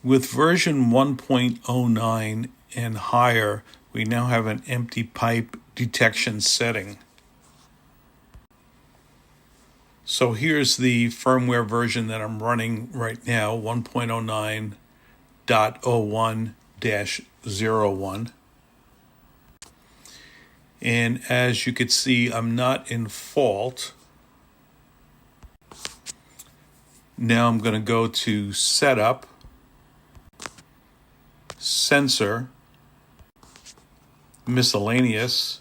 With version 1.09 and higher, we now have an empty pipe detection setting. So here's the firmware version that I'm running right now, 1.09.01-01. And as you can see, I'm not in fault. Now I'm going to go to Setup, Sensor, Miscellaneous,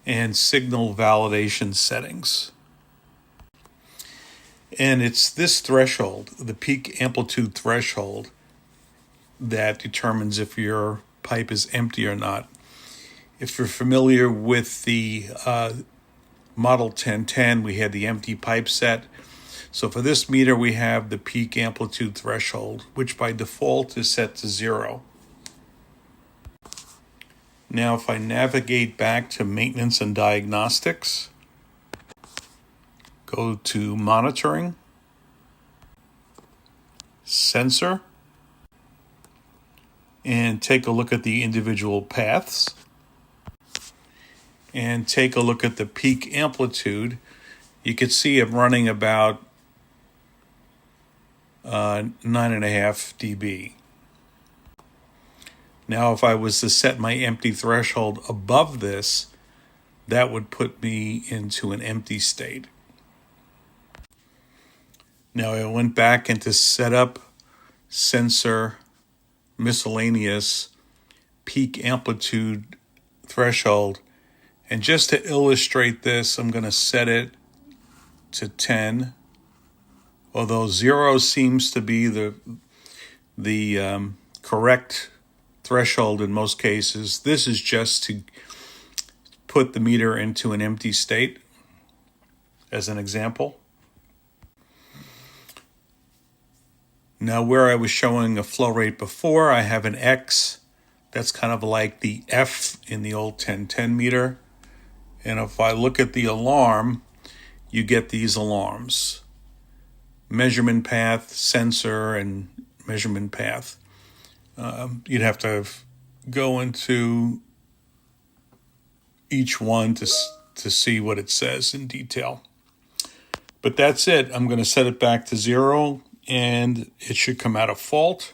and Signal Validation Settings. And it's this threshold, the peak amplitude threshold, that determines if your pipe is empty or not. If you're familiar with the Model 1010, we had the empty pipe set. So for this meter, we have the peak amplitude threshold, which by default is set to 0. Now, if I navigate back to Maintenance and Diagnostics, go to Monitoring, Sensor, and take a look at the individual paths, and take a look at the peak amplitude. You can see I'm running about 9.5 dB. Now, if I was to set my empty threshold above this, that would put me into an empty state. Now, I went back into Setup, Sensor, Miscellaneous, Peak Amplitude Threshold. And just to illustrate this, I'm going to set it to 10. Although 0 seems to be the correct threshold in most cases, this is just to put the meter into an empty state, as an example. Now, where I was showing a flow rate before, I have an X. That's kind of like the F in the old 1010 meter. And if I look at the alarm, you get these alarms: measurement path, sensor, and measurement path. You'd have to go into each one to see what it says in detail. But that's it. I'm going to set it back to 0, and it should come out of fault.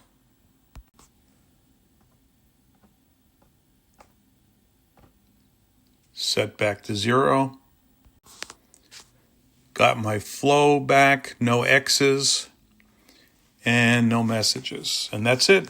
Set back to 0. Got my flow back, no X's, and no messages. And that's it.